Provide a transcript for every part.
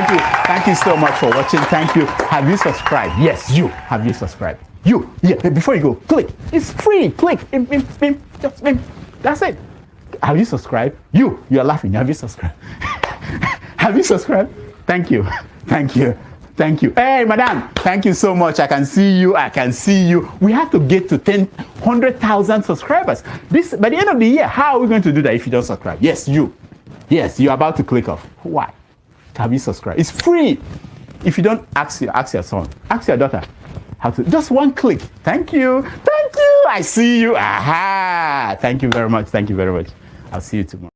Thank you so much for watching. Thank you. Have you subscribed? Yes, you. Have you subscribed? You. Yeah, before you go, click. It's free. Click. Just that's it. Have you subscribed? You are laughing. Have you subscribed? Have you subscribed? Thank you. Thank you. Thank you. Hey, madam, thank you so much. I can see you. We have to get to 100,000 subscribers. By the end of the year, how are we going to do that if you don't subscribe? Yes, you. Yes, you're about to click off. Why? Have you subscribed? It's free. If you don't, ask your son, ask your daughter how to. Just one click. Thank you. Thank you. I see you. Aha. Thank you very much. Thank you very much. I'll see you tomorrow.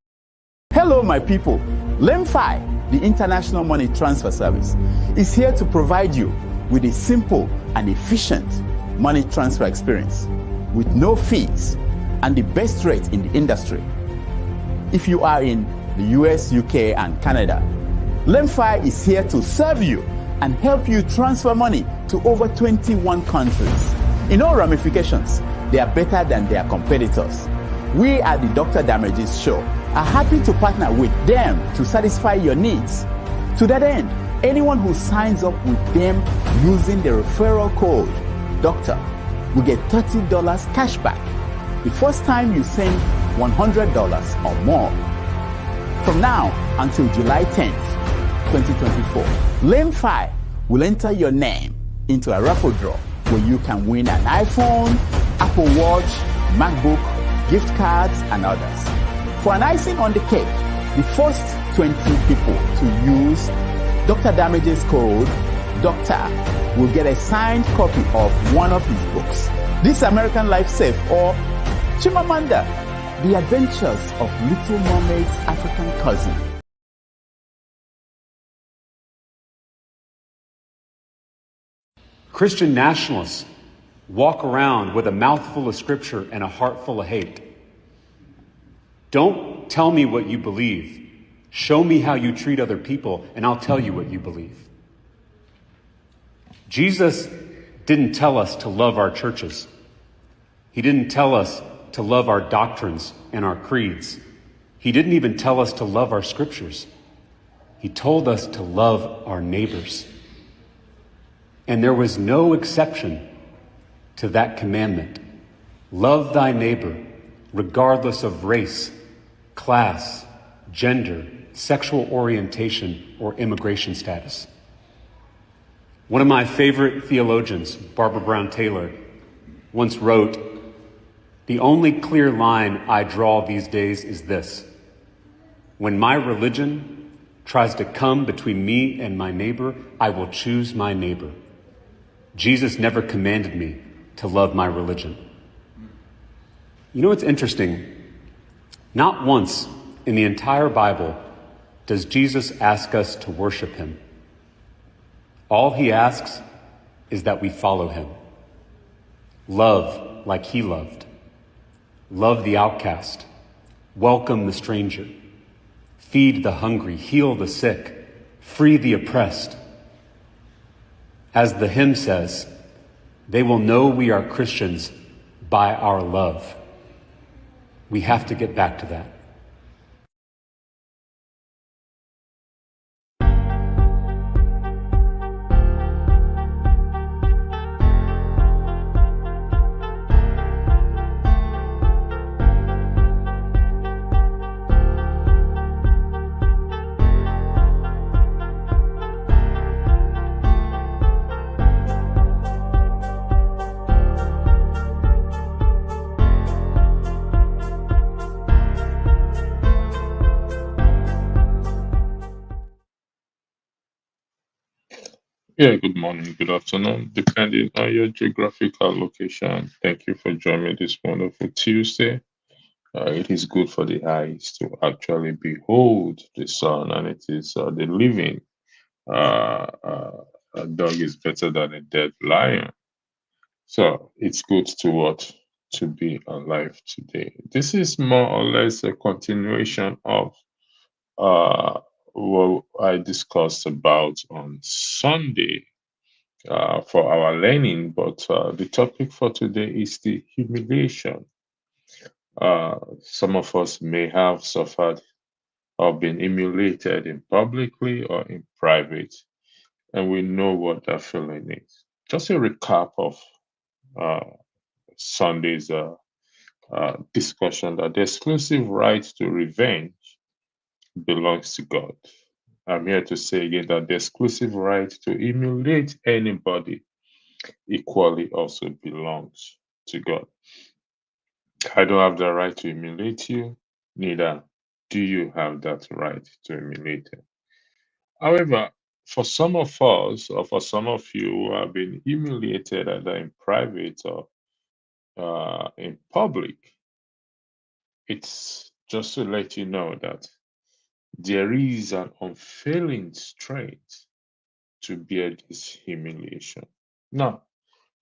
Hello, my people. LEMFI, the International Money Transfer Service, is here to provide you with a simple and efficient money transfer experience with no fees and the best rate in the industry. If you are in the US, UK, and Canada, LEMFI is here to serve you and help you transfer money to over 21 countries. In all ramifications, they are better than their competitors. We at the Dr. Damages Show are happy to partner with them to satisfy your needs. To that end, anyone who signs up with them using the referral code DOCTOR will get $30 cash back the first time you send $100 or more. From now until July 10th, 2024, LEMFI will enter your name into a raffle draw where you can win an iPhone, Apple Watch, MacBook, gift cards, and others. For an icing on the cake, the first 20 people to use Dr. Damages code DOCTOR will get a signed copy of one of his books, This American Life Safe or Chimamanda, The Adventures of Little Mermaid's African Cousin. Christian nationalists walk around with a mouthful of scripture and a heart full of hate. Don't tell me what you believe. Show me how you treat other people, and I'll tell you what you believe. Jesus didn't tell us to love our churches. He didn't tell us to love our doctrines and our creeds. He didn't even tell us to love our scriptures. He told us to love our neighbors. And there was no exception to that commandment. Love thy neighbor, regardless of race, class, gender, sexual orientation, or immigration status. One of my favorite theologians, Barbara Brown Taylor, once wrote, "The only clear line I draw these days is this: when my religion tries to come between me and my neighbor, I will choose my neighbor. Jesus never commanded me to love my religion." You know what's interesting? Not once in the entire Bible does Jesus ask us to worship him. All he asks is that we follow him. Love like he loved. Love the outcast. Welcome the stranger. Feed the hungry. Heal the sick. Free the oppressed. As the hymn says, they will know we are Christians by our love. We have to get back to that. Yeah, good morning, good afternoon, depending on your geographical location. Thank you for joining me this wonderful Tuesday. It is good for the eyes to actually behold the sun, and it is the living. A dog is better than a dead lion. So it's good to what? To be alive today. This is more or less a continuation of what I discussed about on Sunday for our learning, but the topic for today is the humiliation. Some of us may have suffered or been humiliated in publicly or in private, and we know what that feeling is. Just a recap of uh, Sunday's discussion that the exclusive right to revenge belongs to God. I'm here to say again that the exclusive right to humiliate anybody equally also belongs to God. I don't have the right to humiliate you, neither do you have that right to humiliate him. However, for some of us, or for some of you who have been humiliated either in private or in public, it's just to let you know that there is an unfailing strength to bear this humiliation. Now,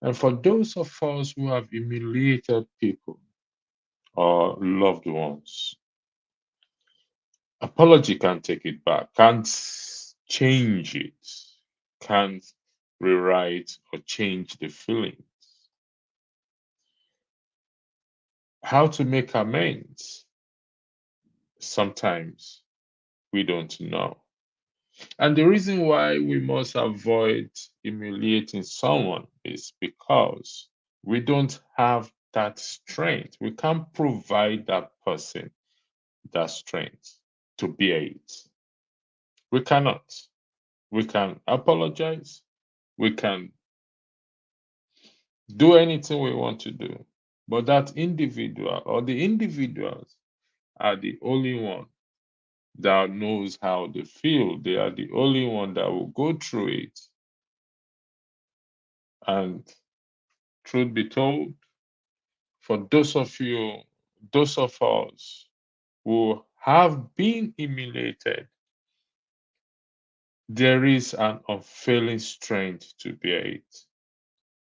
and for those of us who have humiliated people or loved ones, apology can't take it back, can't change it, can't rewrite or change the feeling. How to make amends? Sometimes we don't know. And the reason why we must avoid humiliating someone is because we don't have that strength. We can't provide that person that strength to bear it. We cannot. We can apologize. We can do anything we want to do. But that individual or the individuals are the only one that knows how they feel. They are the only one that will go through it. And truth be told, for those of you, those of us who have been humiliated, there is an unfailing strength to bear it.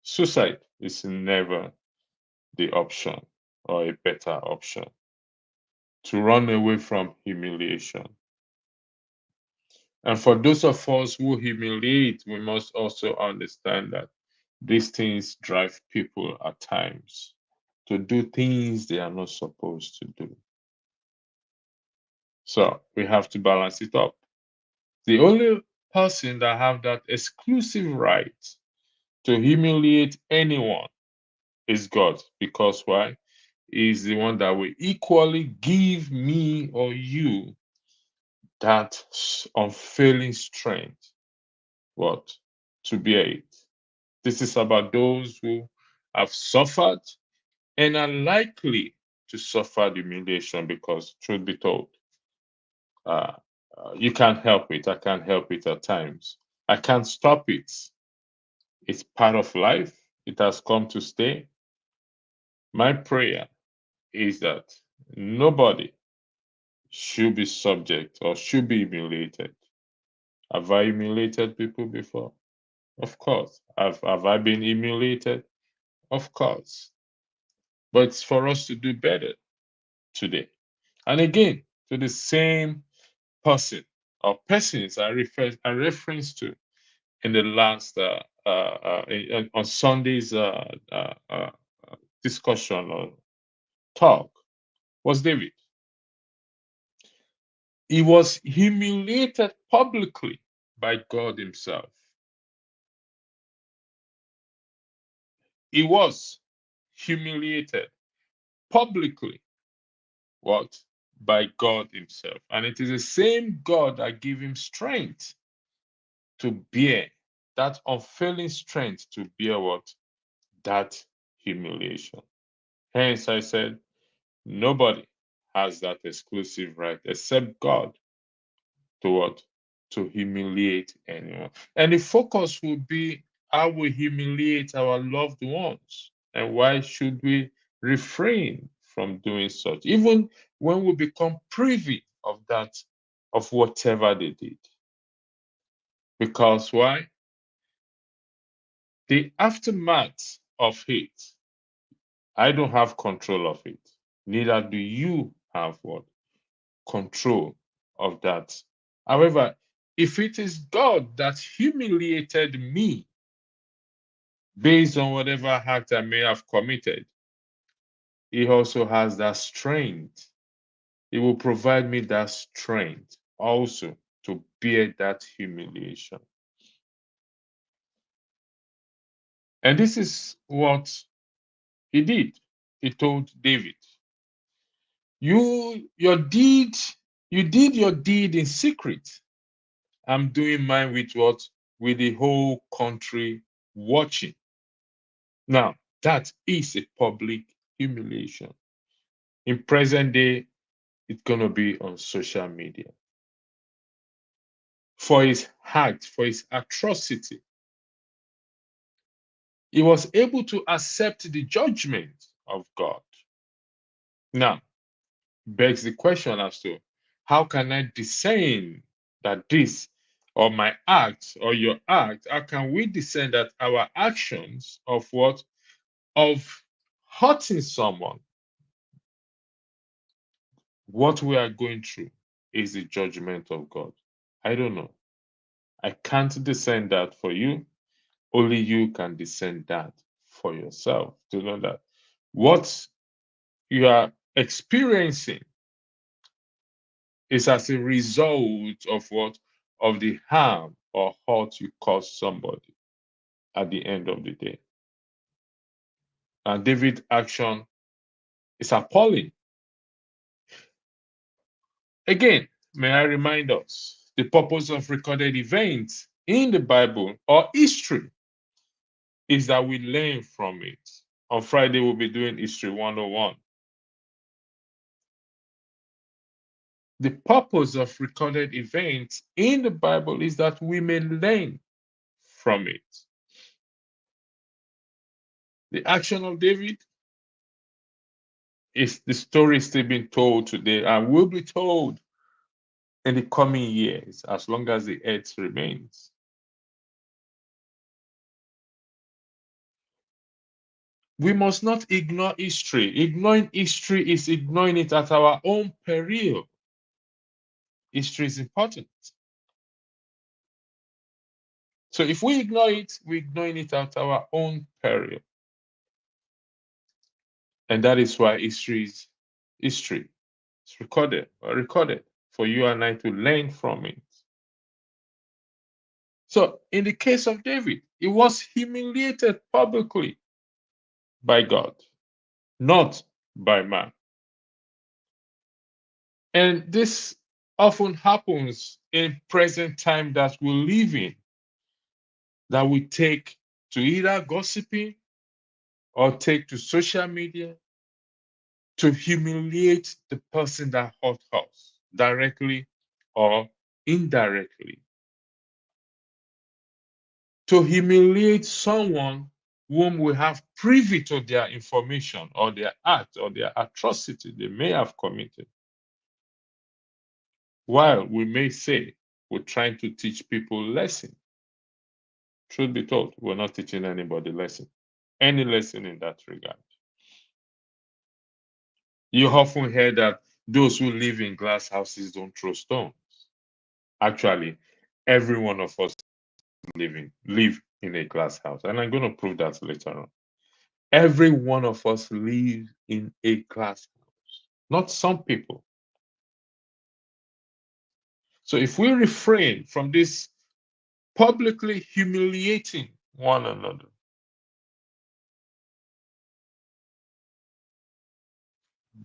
Suicide is never the option or a better option to run away from humiliation. And for those of us who humiliate, we must also understand that these things drive people at times to do things they are not supposed to do. So we have to balance it up. The only person that have that exclusive right to humiliate anyone is God. Because why? He is the one that will equally give me or you that unfailing strength. What? To bear it. This is about those who have suffered and are likely to suffer the humiliation because, truth be told, uh, you can't help it. I can't help it at times. I can't stop it. It's part of life. It has come to stay. My prayer is that nobody should be subject or should be humiliated. Have I humiliated people before? Of course. Have I been humiliated? Of course. But it's for us to do better today. And again, to the same person or persons I reference to in the last on Sunday's discussion or talk was David. He was humiliated publicly by God Himself. He was humiliated publicly. What? By God Himself. And it is the same God that gave him strength to bear, that unfailing strength to bear what? That humiliation. Hence, I said, nobody has that exclusive right except God to what? To humiliate anyone. And the focus will be how we humiliate our loved ones and why should we refrain from doing such, even when we become privy of that, of whatever they did. Because why? The aftermath of it, I don't have control of it. Neither do you have what? Control of that. However, if it is God that humiliated me based on whatever act I may have committed, He also has that strength. He will provide me that strength also to bear that humiliation. And this is what he did. He told David, you did your deed in secret. I'm doing mine with what? With the whole country watching. Now, that is a public humiliation. In present day, it's going to be on social media. For his act, for his atrocity, he was able to accept the judgment of God. Now, begs the question as to how can I discern that this or my act or your act, how can we discern that our actions of what? Of hurting someone, what we are going through is the judgment of God. I don't know. I can't discern that for you. Only you can discern that for yourself to know that what you are experiencing is as a result of what? Of the harm or hurt you caused somebody at the end of the day. And David's action is appalling. Again, may I remind us the purpose of recorded events in the Bible or history is that we learn from it. On Friday, we'll be doing History 101. The purpose of recorded events in the Bible is that we may learn from it. The action of David is the story still being told today and will be told in the coming years as long as the earth remains. We must not ignore history. Ignoring history is ignoring it at our own peril. History is important. So if we ignore it, we're ignoring it at our own peril. And that is why history is history. It's recorded for you and I to learn from it. So in the case of David, he was humiliated publicly by God, not by man. And this often happens in present time that we live in, that we take to either gossiping or take to social media to humiliate the person that hurt us directly or indirectly. To humiliate someone whom we have privy to their information or their act or their atrocity they may have committed. While we may say we're trying to teach people lesson, truth be told, we're not teaching anybody lesson, any lesson in that regard. You often hear that those who live in glass houses don't throw stones. Actually, every one of us live in a glass house, and I'm going to prove that later on. Every one of us lives in a glass house, not some people. So if we refrain from this publicly humiliating one another,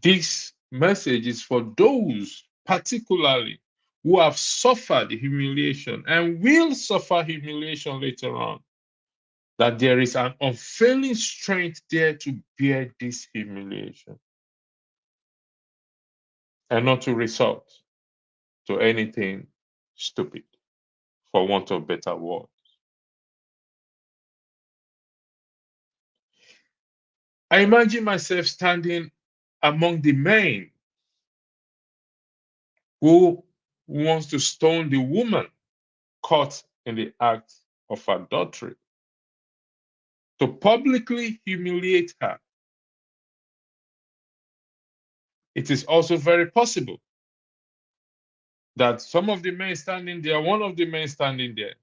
this message is for those particularly who have suffered humiliation and will suffer humiliation later on, that there is an unfailing strength there to bear this humiliation and not to resort to anything stupid, for want of better word. I imagine myself standing among the men who wants to stone the woman caught in the act of adultery, to publicly humiliate her. It is also very possible that some of the men standing there, one of the men standing there,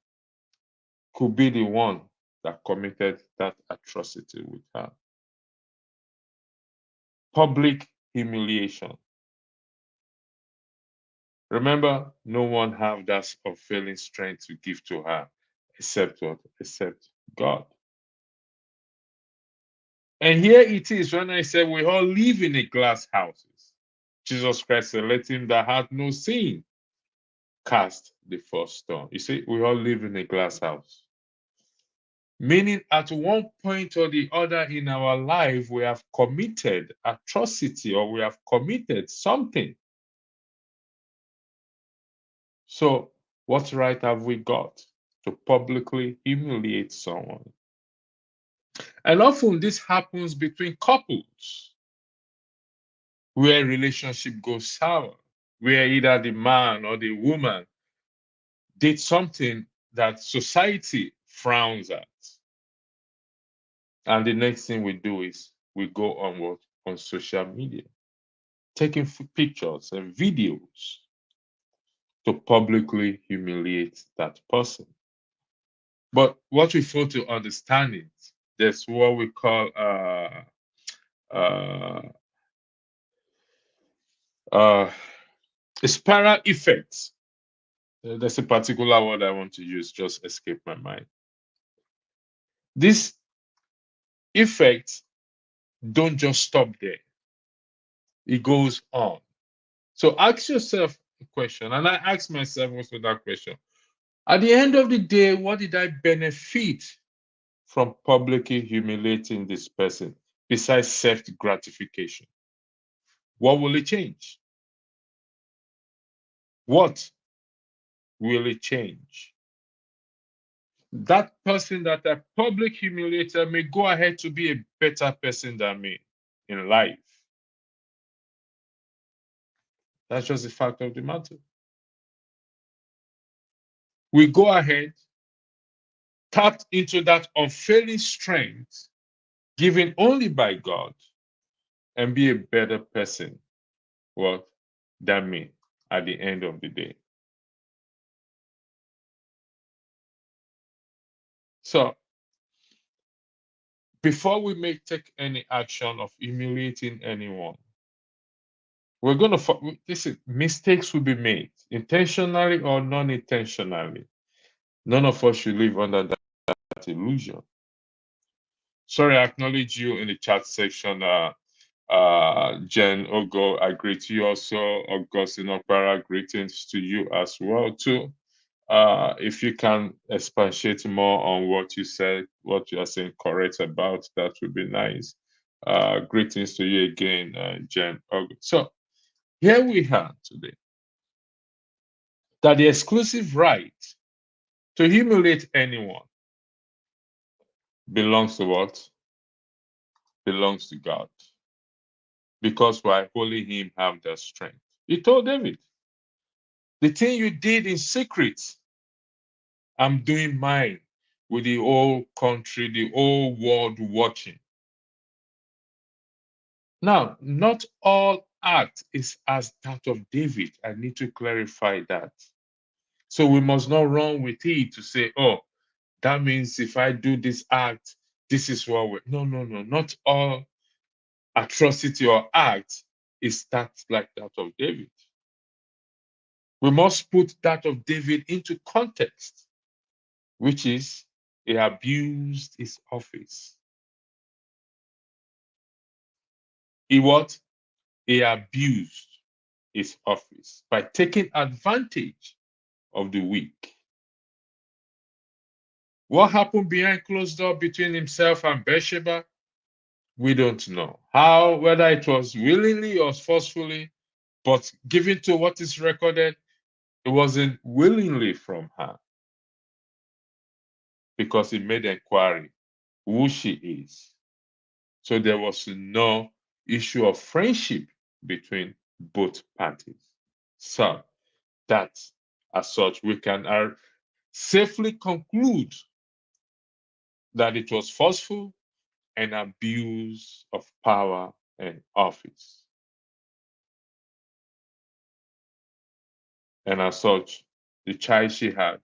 could be the one that committed that atrocity with her. Public humiliation. Remember, no one have that unfailing strength to give to her except what? Except God. And here it is when I say we all live in a glass houses. Jesus Christ said, let him that hath no sin cast the first stone. You see, we all live in a glass house. Meaning at one point or the other in our life, we have committed atrocity or we have committed something. So what right have we got to publicly humiliate someone? And often this happens between couples where relationship goes sour, where either the man or the woman did something that society frowns at. And the next thing we do is we go on what? On social media, taking pictures and videos to publicly humiliate that person. But what we fail to understand is there's what we call uh, a spiral effect. There's a particular word I want to use, just escape my mind. This effect don't just stop there. It goes on. So ask yourself a question, and I ask myself also that question. At the end of the day, what did I benefit from publicly humiliating this person besides self-gratification? What will it change? What will it change? That person that I public humiliated may go ahead to be a better person than me in life. That's just the fact of the matter. We go ahead, tapped into that unfailing strength given only by God, and be a better person, well, than me at the end of the day. So before we may take any action of humiliating anyone, we're going to, listen, mistakes will be made, intentionally or non-intentionally. None of us should live under that illusion. Sorry, I acknowledge you in the chat section, Jen Ogo. I greet you also. Augustine Okpara, greetings to you as well too. If you can expatiate more on what you said, what you are saying correct about, that would be nice. Greetings to you again, Jen Ogo. So here we are today. That the exclusive right to humiliate anyone belongs to what? Belongs to God. Because why? Only Him have the strength. He told David, the thing you did in secret, I'm doing mine with the whole country, the whole world watching. Now, not all act is as that of David. I need to clarify that. So we must not run with it to say, oh, that means if I do this act, this is what we. No, no, no. Not all atrocity or act is that like that of David. We must put that of David into context, which is he abused his office. He what? He abused his office by taking advantage of the weak. What happened behind closed door between himself and Bathsheba? We don't know. How, whether it was willingly or forcefully, but given to what is recorded, it wasn't willingly from her because he made inquiry who she is. So there was no issue of friendship between both parties. So that, as such, we can safely conclude that it was forceful and abuse of power and office. And as such, the child she had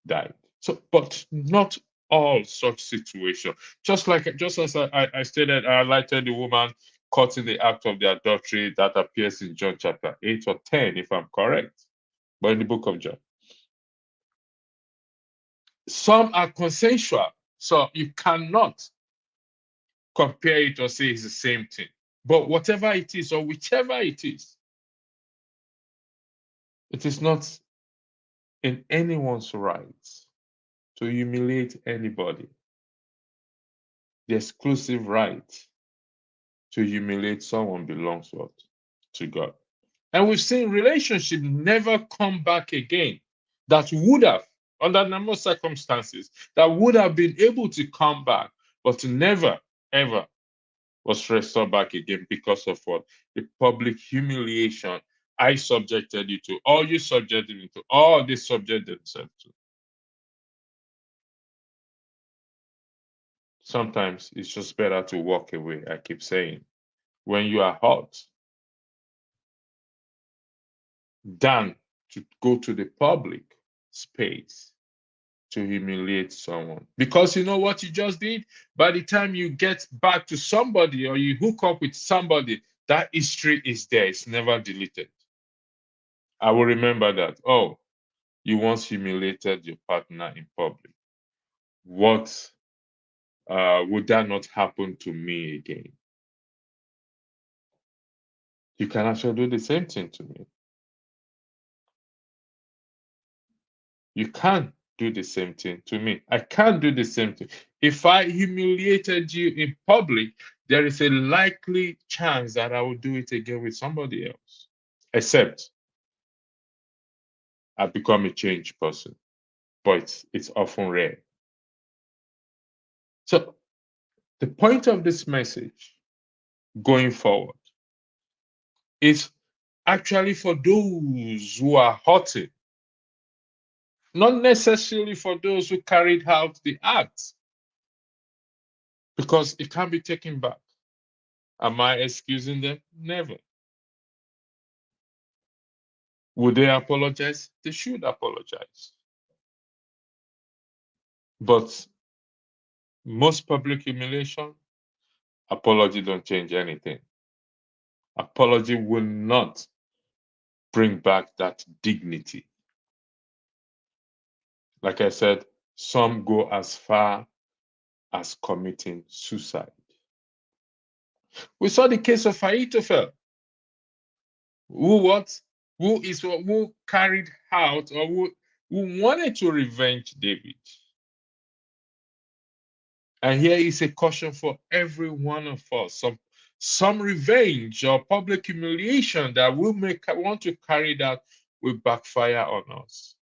died. So, but not all such situation. Just as I stated, I highlighted the woman caught in the act of the adultery that appears in John chapter 8 or 10, if I'm correct, but in the book of John. Some are consensual, so you cannot compare it or say it's the same thing. But whatever it is, or whichever it is not in anyone's right to humiliate anybody. The exclusive right to humiliate someone belongs to God. And we've seen relationships never come back again that would have, under normal circumstances, that would have been able to come back, but never, ever was restored back again because of what? The public humiliation I subjected you to, or you subjected me to, or they subjected themselves to. Sometimes it's just better to walk away, I keep saying, when you are hurt, than to go to the public space to humiliate someone. Because you know what you just did? By the time you get back to somebody or you hook up with somebody, that history is there. It's never deleted. I will remember that. Oh, you once humiliated your partner in public. What would that not happen to me again? You can actually do the same thing to me. You can't do the same thing to me. I can't do the same thing. If I humiliated you in public, there is a likely chance that I will do it again with somebody else. Except I become a changed person. But it's often rare. So the point of this message going forward is actually for those who are hurting, not necessarily for those who carried out the act, because it can't be taken back. Am I excusing them? Never. Would they apologize? They should apologize. But most public humiliation, apology don't change anything. Apology will not bring back that dignity. Like I said, some go as far as committing suicide. We saw the case of Ahithophel, who carried out or who wanted to revenge David. And here is a caution for every one of us. Some revenge or public humiliation that we may want to carry that will backfire on us.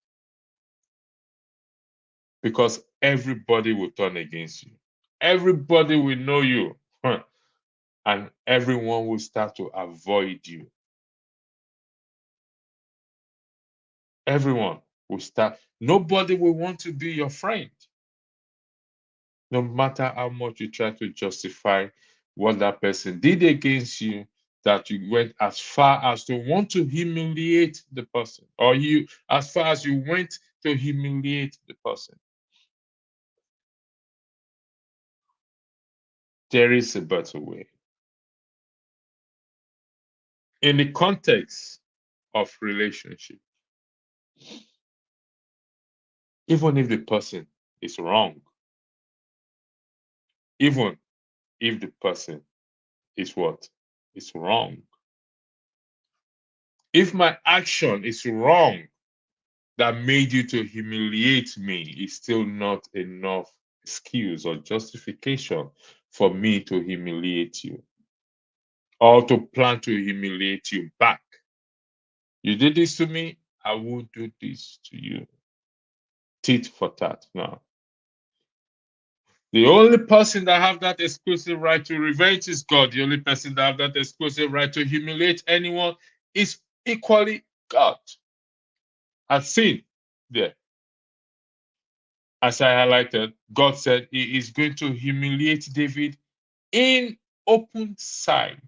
Because everybody will turn against you. Everybody will know you. And everyone will start to avoid you. Everyone will start. Nobody will want to be your friend. No matter how much you try to justify what that person did against you, that you went as far as to want to humiliate the person, or you as far as you went to humiliate the person. There is a better way. In the context of relationship, even if the person is wrong, even if the person is what? Is wrong. If my action is wrong that made you to humiliate me, is still not enough excuse or justification for me to humiliate you or to plan to humiliate you back. You did this to me, I will do this to you. Tit for tat now. The only person that have that exclusive right to revenge is God. The only person that have that exclusive right to humiliate anyone is equally God. I've seen there. As I highlighted, God said he is going to humiliate David in open sight.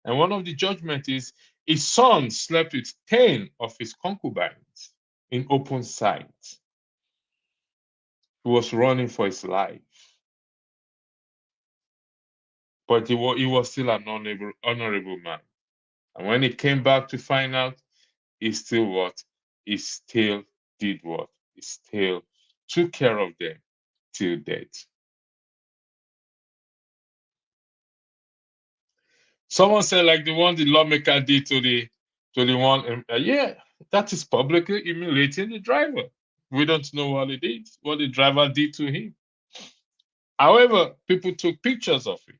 And one of the judgments is his son slept with 10 of his concubines in open sight. He was running for his life. But he was still an honorable man. And when he came back to find out, he still what? He still did what? He still took care of them till death. Someone said, like the one the lawmaker did to the one, yeah, that is publicly humiliating the driver. We don't know what the driver did to him. However, people took pictures of it.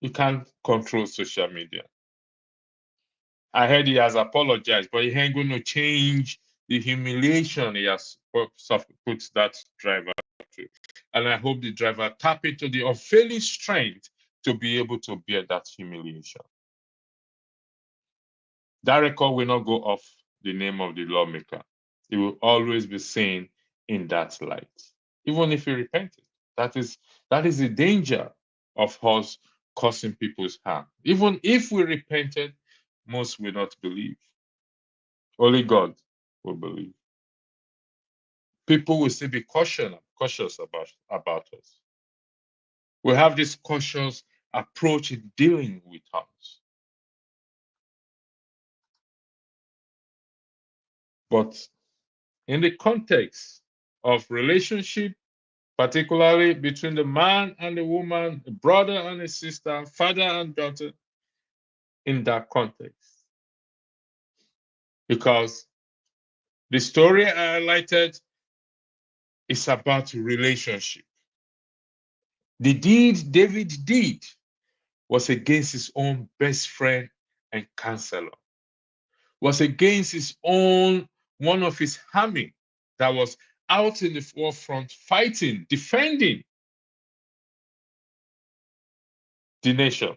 You can't control social media. I heard he has apologized, but he ain't going to change the humiliation he has put that driver through. And I hope the driver tap into the unfailing strength to be able to bear that humiliation. That record will not go off the name of the lawmaker. It will always be seen in that light, even if he repented. That is the danger of us causing people's harm. Even if we repented, most will not believe. Only God will believe. People will still be cautious about us. We have this cautious approach in dealing with us. But in the context of relationship, particularly between the man and the woman, the brother and a sister, father and daughter, in that context. Because the story I highlighted is about relationship. The deed David did was against his own best friend and counselor, was against his own, one of his army that was out in the forefront fighting, defending the nation.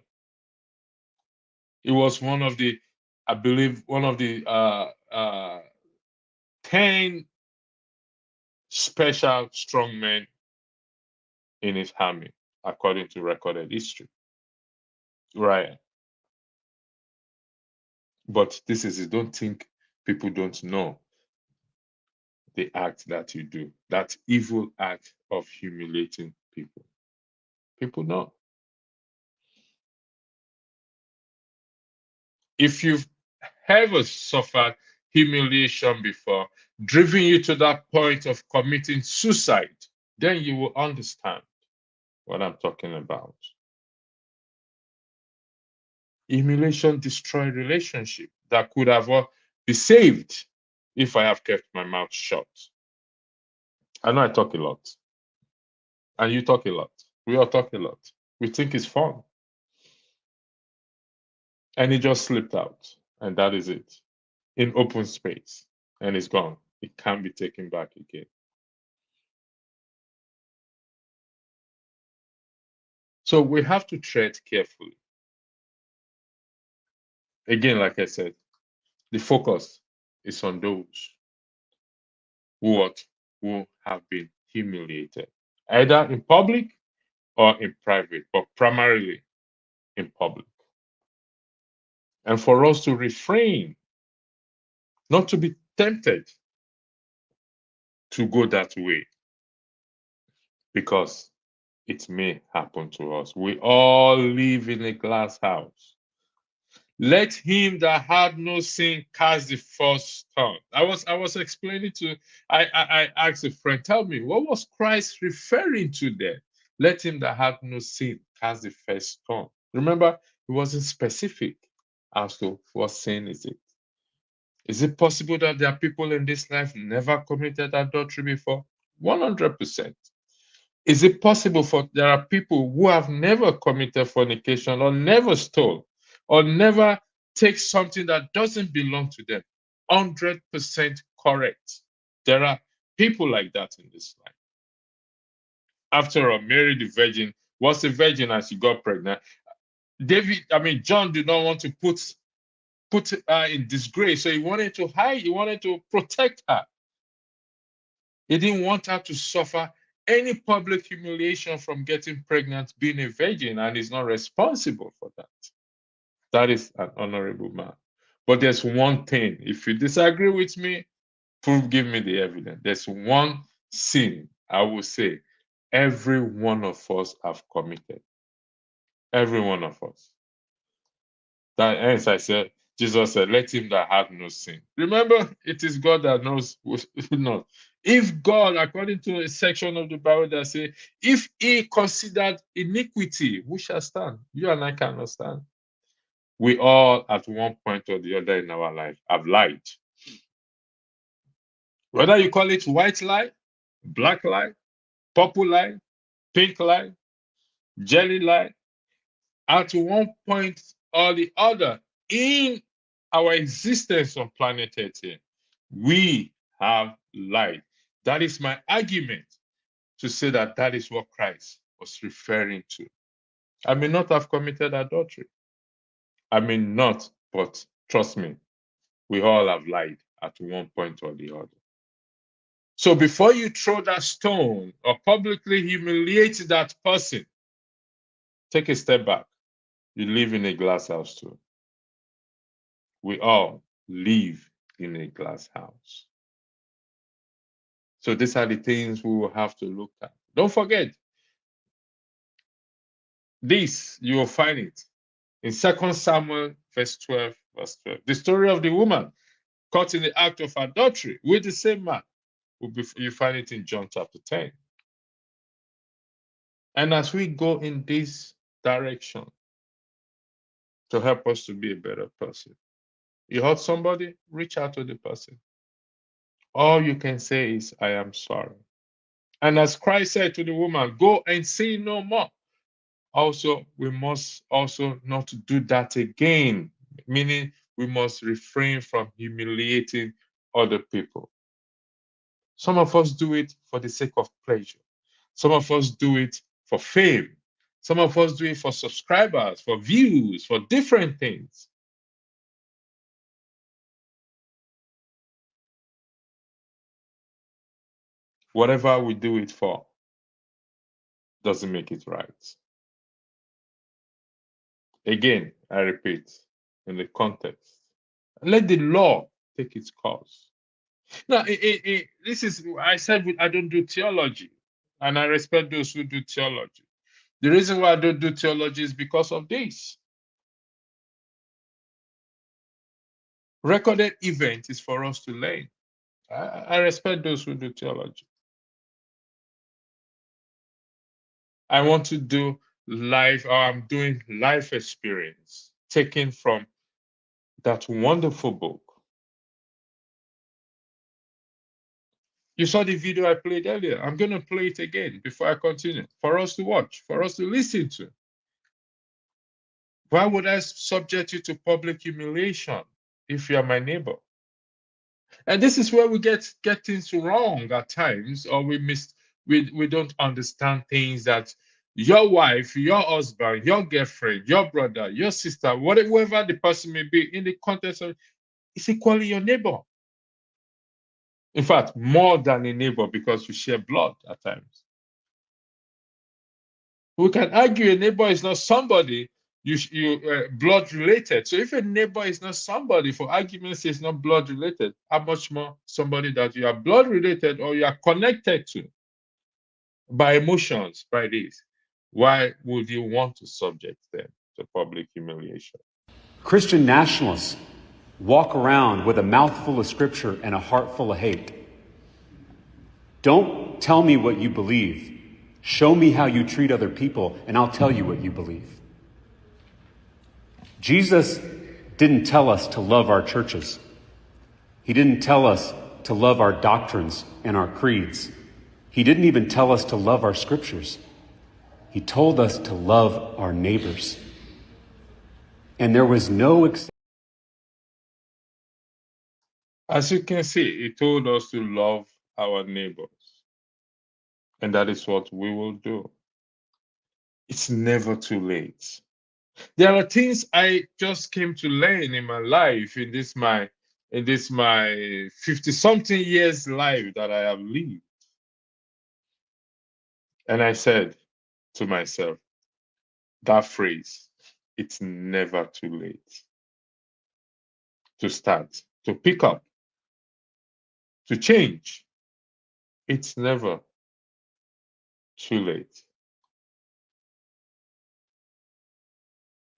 It was one of the, I believe, one of the 10 special strongmen in his army, according to recorded history. Right. But this is it. Don't think people don't know the act that you do, that evil act of humiliating people. People know. If you've ever suffered humiliation before, driven you to that point of committing suicide, then you will understand what I'm talking about. Humiliation destroys relationship that could have been saved if I have kept my mouth shut. I know I talk a lot, and you talk a lot. We all talk a lot. We think it's fun. And it just slipped out, and that is it. In open space, and it's gone. It can't be taken back again. So we have to tread carefully. Again, like I said, the focus is on those who have been humiliated, either in public or in private, but primarily in public. And for us to refrain, not to be tempted to go that way, because it may happen to us. We all live in a glass house. Let him that had no sin cast the first stone. I was explaining to I asked a friend, tell me, what was Christ referring to there? Let him that had no sin cast the first stone. Remember, he wasn't specific as to what sin is it. Is it possible that there are people in this life never committed adultery before? 100%. Is it possible there are people who have never committed fornication or never stole or never take something that doesn't belong to them? 100% correct. There are people like that in this life. After all, Mary the Virgin was a virgin as she got pregnant. John did not want to put her in disgrace, so he wanted to hide, he wanted to protect her. He didn't want her to suffer any public humiliation from getting pregnant, being a virgin, and is not responsible for that. That is an honorable man. But there's one thing, if you disagree with me, give me the evidence. There's one sin I will say every one of us have committed. Every one of us. That hence I said, Jesus said, let him that have no sin. Remember, it is God that knows not. If God, according to a section of the Bible that say, if he considered iniquity, who shall stand? You and I cannot stand. We all, at one point or the other in our life, have lied. Whether you call it white lie, black lie, purple lie, pink lie, jelly lie, at one point or the other in our existence on planet Earth here, we have lied. That is my argument to say that that is what Christ was referring to. I may not have committed adultery. I may not, but trust me, we all have lied at one point or the other. So before you throw that stone or publicly humiliate that person, take a step back. You live in a glass house too. We all live in a glass house. So these are the things we will have to look at. Don't forget, this, you will find it in 2 Samuel verse 12, verse 12. The story of the woman caught in the act of adultery with the same man. You find it in John chapter 10. And as we go in this direction to help us to be a better person, you hurt somebody, reach out to the person. All you can say is, I am sorry. And as Christ said to the woman, go and sin no more. Also, we must also not do that again, meaning we must refrain from humiliating other people. Some of us do it for the sake of pleasure. Some of us do it for fame. Some of us do it for subscribers, for views, for different things. Whatever we do it for doesn't make it right. Again, I repeat, in the context, let the law take its course. Now, this is, I said I don't do theology, and I respect those who do theology. The reason why I don't do theology is because of this. Recorded event is for us to learn. I respect those who do theology. I want to do life, or I'm doing life experience taken from that wonderful book. You saw the video I played earlier. I'm going to play it again before I continue, for us to watch, for us to listen to. Why would I subject you to public humiliation if you are my neighbor? And this is where we get things wrong at times, or we don't understand things that your wife, your husband, your girlfriend, your brother, your sister, whatever the person may be in the context of, is equally your neighbor. In fact, more than a neighbor, because you share blood at times. We can argue a neighbor is not somebody you blood related. So if a neighbor is not somebody, for argument's sake, is not blood related, how much more somebody that you are blood related or you are connected to by emotions, by this? Why would you want to subject them to public humiliation? Christian nationalists walk around with a mouthful of scripture and a heart full of hate. Don't tell me what you believe. Show me how you treat other people, and I'll tell you what you believe. Jesus didn't tell us to love our churches. He didn't tell us to love our doctrines and our creeds. He didn't even tell us to love our scriptures. He told us to love our neighbors. And there was no exception. As you can see, he told us to love our neighbors. And that is what we will do. It's never too late. There are things I just came to learn in my life, in this my 50-something years life that I have lived. And I said to myself, that phrase, it's never too late to start, to pick up, to change. It's never too late.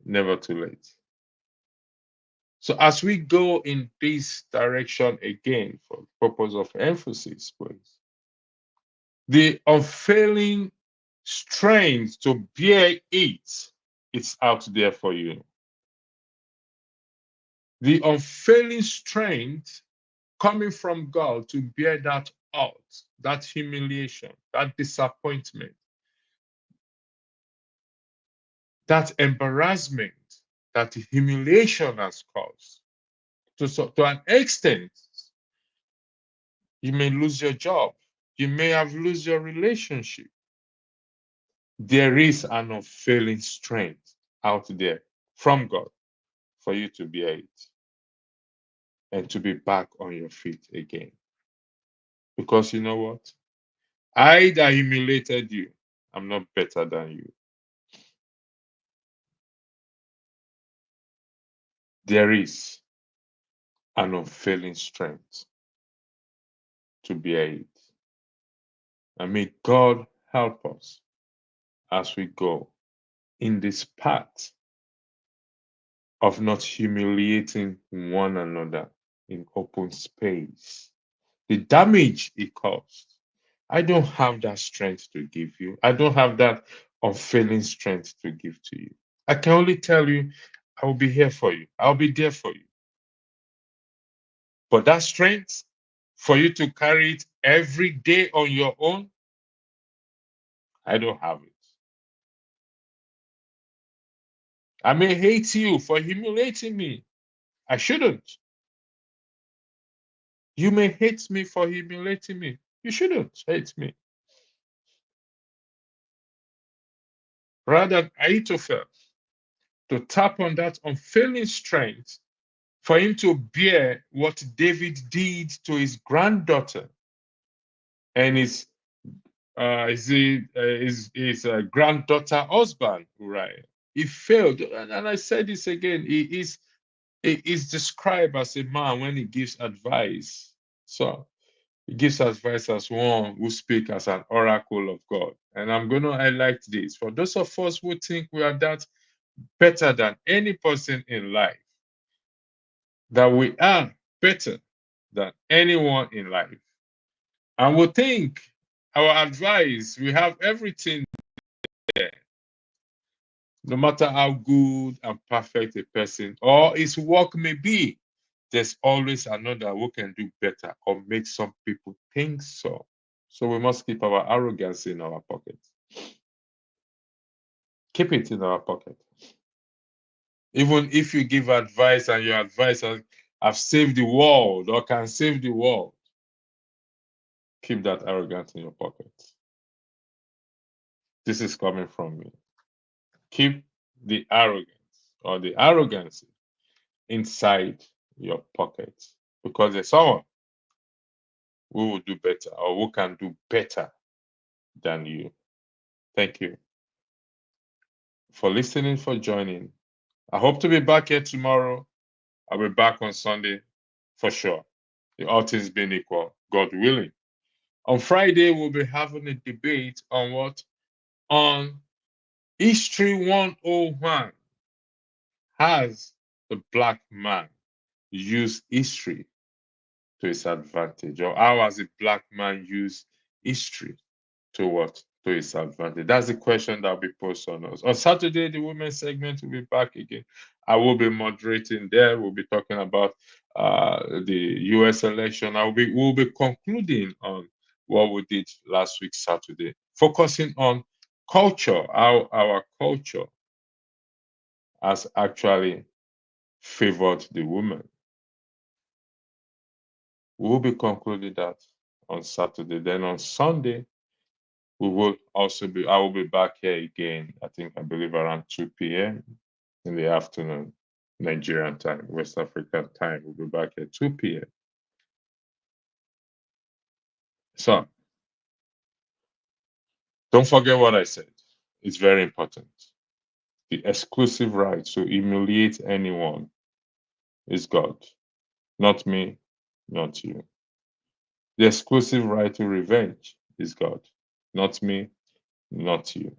Never too late. So as we go in this direction again, for the purpose of emphasis, please, the unfailing strength to bear it, it's out there for you. The unfailing strength coming from God to bear that out, that humiliation, that disappointment, that embarrassment that humiliation has caused. To an extent, you may lose your job. You may have lose your relationship. There is an unfailing strength out there from God for you to bear it and to be back on your feet again. Because you know what? I that humiliated you, I'm not better than you. There is an unfailing strength to bear it. And may God help us as we go in this path of not humiliating one another in open space. The damage it caused, I don't have that strength to give you. I don't have that unfailing strength to give to you. I can only tell you, I will be here for you. I'll be there for you. But that strength for you to carry it every day on your own, I don't have it. I may hate you for humiliating me. I shouldn't. You may hate me for humiliating me. You shouldn't hate me. Rather, Ahithophel, to tap on that unfailing strength for him to bear what David did to his granddaughter and his granddaughter husband, Uriah. He failed. And I said this again, he is described as a man when he gives advice. So he gives advice as one who speaks as an oracle of God. And I'm going to highlight this. For those of us who think we are that better than any person in life, that we are better than anyone in life. And we think our advice, we have everything there. No matter how good and perfect a person or his work may be, there's always another who can do better or make some people think so. So we must keep our arrogance in our pocket. Keep it in our pocket. Even if you give advice and your advice have saved the world or can save the world, keep that arrogance in your pocket. This is coming from me. Keep the arrogance or the arrogancy inside your pocket because there's someone who will do better or who can do better than you. Thank you for listening, for joining. I hope to be back here tomorrow. I'll be back on Sunday for sure. The all things being equal, God willing. On Friday, we'll be having a debate on what? On History 101. Has the black man used history to his advantage? Or how has a black man used history to what? To his advantage? That's the question that will be posed on us. On Saturday, the women's segment will be back again. I will be moderating there. We'll be talking about the US election. We'll be concluding on what we did last week, Saturday, focusing on culture, how our culture has actually favored the woman. We'll be concluding that on Saturday. Then on Sunday, I will be back here again, I believe around 2 p.m. in the afternoon, Nigerian time, West African time. We'll be back at 2 p.m. So don't forget what I said. It's very important. The exclusive right to humiliate anyone is God, not me, not you. The exclusive right to revenge is God, not me, not you.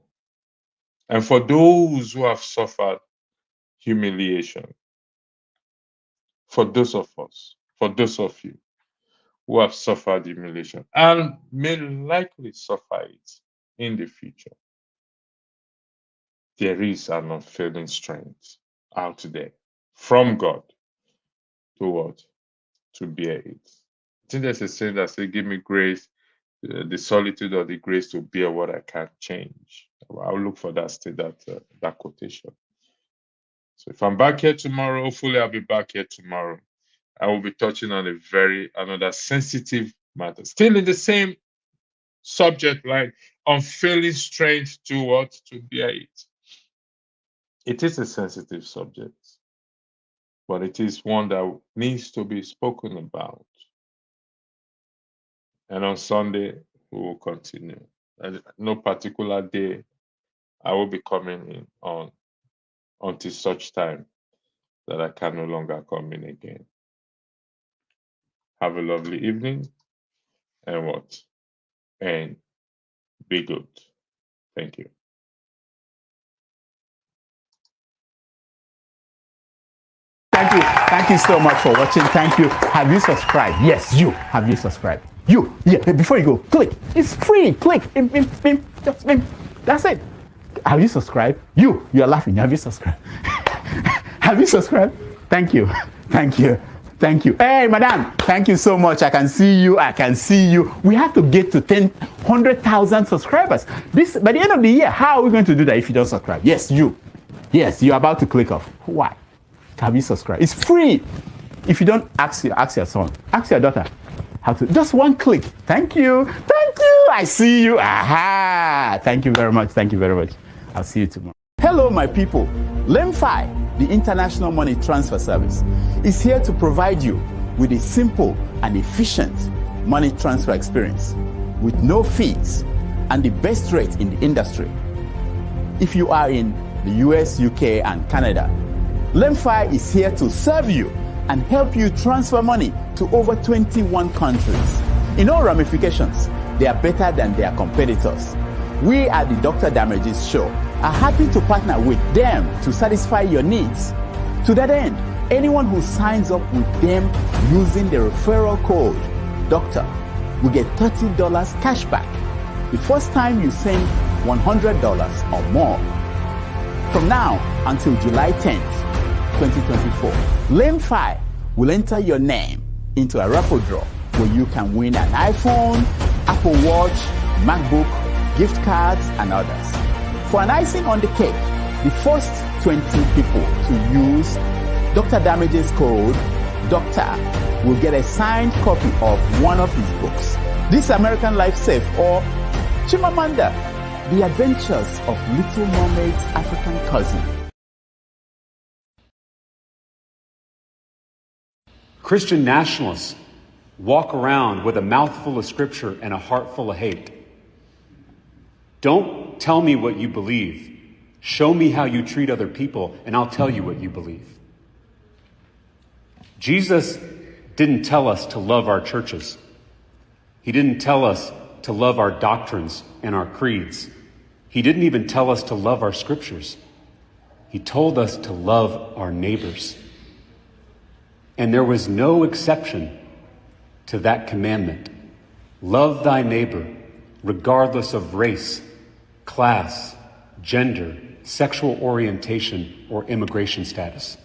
And for those who have suffered humiliation, for those of us, for those of you who have suffered humiliation and may likely suffer it in the future, there is an unfailing strength out there from God to what? To bear it. I think there's a saying that says, give me grace, the solitude or the grace to bear what I can't change. I'll look for that quotation. So if I'm back here tomorrow, hopefully I'll be back here tomorrow. I will be touching on another sensitive matter, still in the same subject line, unfailing strength to what? To bear it. It is a sensitive subject, but it is one that needs to be spoken about. And on Sunday, we will continue. And no particular day I will be coming in on until such time that I can no longer come in again. Have a lovely evening and what? And be good. Thank you. Thank you so much for watching. Thank you. Have you subscribed? Yes, you. Have you subscribed? You. Yeah, before you go, click. It's free. Click. Just that's it. Have you subscribed? You are laughing. Have you subscribed? Have you subscribed? Thank you. Thank you. Thank you. Hey, madam, thank you so much. I can see you. I can see you. We have to get to 100,000 subscribers. By the end of the year, how are we going to do that if you don't subscribe? Yes, you. Yes, you're about to click off. Why? Have you subscribed? It's free. If you don't, ask your son, ask your daughter how to. Just one click. Thank you. Thank you. I see you. Aha. Thank you very much. Thank you very much. I'll see you tomorrow. Hello, my people. LEMFI, the International Money Transfer Service, is here to provide you with a simple and efficient money transfer experience with no fees and the best rate in the industry. If you are in the US, UK, and Canada, LEMFI is here to serve you and help you transfer money to over 21 countries. In all ramifications, they are better than their competitors. We at the Dr. Damages Show are happy to partner with them to satisfy your needs. To that end, anyone who signs up with them using the referral code DOCTOR will get $30 cash back the first time you send $100 or more. From now until July 10th, 2024, LEMFI will enter your name into a raffle draw where you can win an iPhone, Apple Watch, MacBook, gift cards, and others. For an icing on the cake, the first 20 people to use Dr. Damages code DOCTOR will get a signed copy of one of his books, This American Life Safe or Chimamanda, The Adventures of Little Mermaid's African Cousin. Christian nationalists walk around with a mouthful of scripture and a heart full of hate. Don't tell me what you believe. Show me how you treat other people, and I'll tell you what you believe. Jesus didn't tell us to love our churches. He didn't tell us to love our doctrines and our creeds. He didn't even tell us to love our scriptures. He told us to love our neighbors. And there was no exception to that commandment. Love thy neighbor, regardless of race, class, gender, sexual orientation, or immigration status.